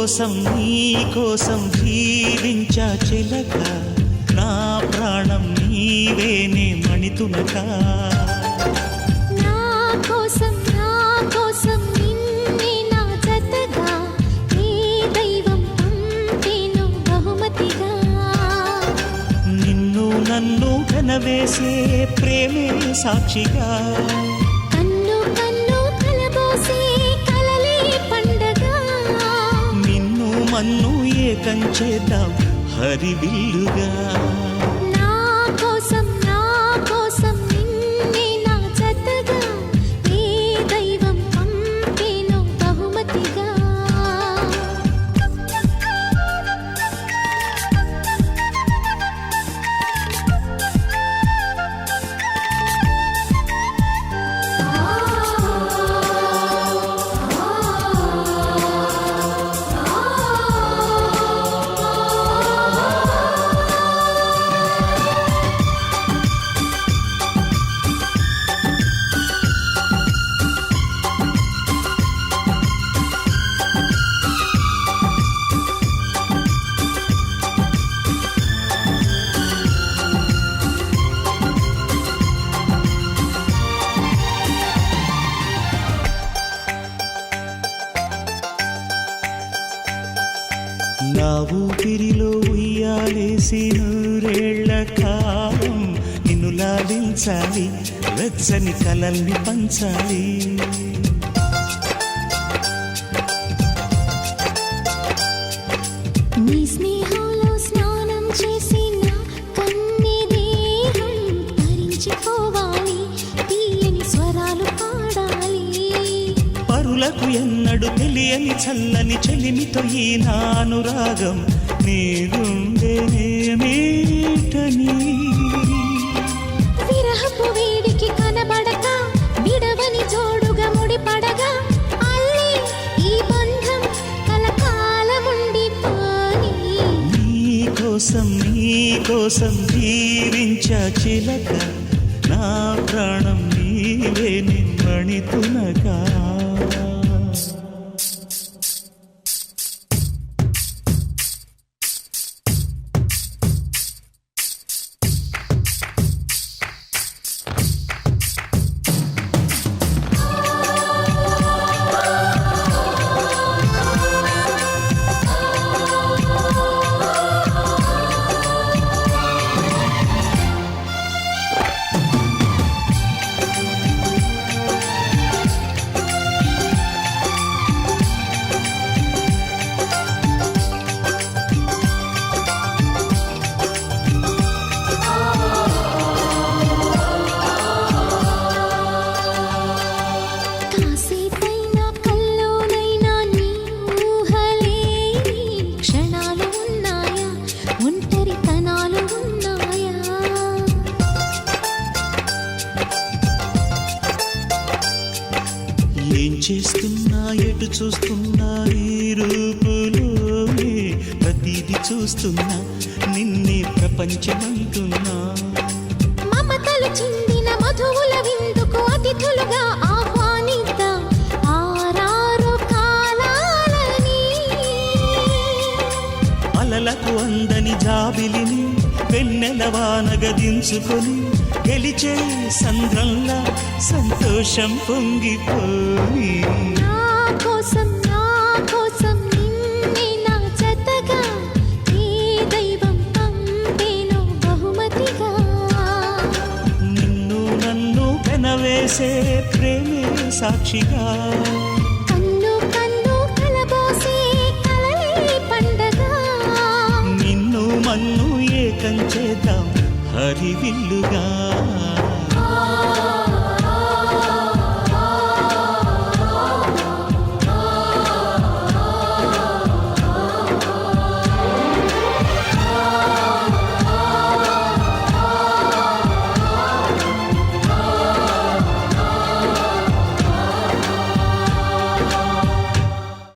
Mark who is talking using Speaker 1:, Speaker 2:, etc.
Speaker 1: నీ కోసం జీవించా చిలక నా ప్రాణం నీవేనే మణితునక
Speaker 2: నా కోసం నిన్నే నా జతగా నీ దైవం పంపేను బహుమతిగా
Speaker 1: నిన్ను నన్ను కనవేసే ప్రేమే సాక్షిగా
Speaker 2: కన్ను కన్ను కలబోసే కలలే పండగ
Speaker 1: నిన్ను మన్ను ఏకం చేద్దాం హరివిల్లుగా
Speaker 2: నా కోసం నిన్నే నా జతగా నీ దైవం పంపేను బహుమతిగా
Speaker 1: నా ఊపిరిలో ఉయ్యాలేసి నూరేళ్ల కాలం నిన్ను లాలించాలి వెచ్చని కలల్ని పంచాలి
Speaker 2: నీ స్నేహంలో స్నానం చేసి నా కన్ని దేహం తరించిపోవాలి తీయని స్వరాలు పాడాలి
Speaker 1: పరులకు ఎన్నడు తెలియని చల్లని చెలిమితో ఈ నా అనురాగం నీ గుండెనేమీటని
Speaker 2: విరహపు వేడికి కనబడక విడవని జోడుగా ముడిపడగా అల్లే ఈ బంధం కలకాలముండిపోని
Speaker 1: నీ కోసం జీవించా చిలక నా ప్రాణం నీవే నిమ్మణితునగా
Speaker 2: కాసేపైనా కల్లోనైనా నీ ఊహలేని క్షణాలు ఉన్నాయా ఒంటరితనాలు ఉన్నాయా
Speaker 1: ఏం చేస్తున్నా ఎటు చూస్తున్నా ఈ రూపులోనే ప్రతిదీ చూస్తున్నా నిన్నే ప్రపంచమంటున్నా
Speaker 2: మమతలు చిందిన మధువుల విందుకు అతిథులుగా ఆహ్వానిద్దాం ఆరారు కాలాలని
Speaker 1: అలలకు అందని జాబిలిని వెన్నెల వానగదించుకొని గెలిచే సంద్రంలా సంతోషం పొంగిపోయి
Speaker 2: నా కోసం నిన్నే నా జతగా నీ దైవం పంపేను బహుమతిగా
Speaker 1: నిన్ను నన్ను పెనవేసే ప్రేమే సాక్షిగా
Speaker 2: కన్ను కన్ను కలబోసే కలలే పండగ
Speaker 1: నిన్ను మన్ను ఏకం చేద్దాం హరివిల్లుగా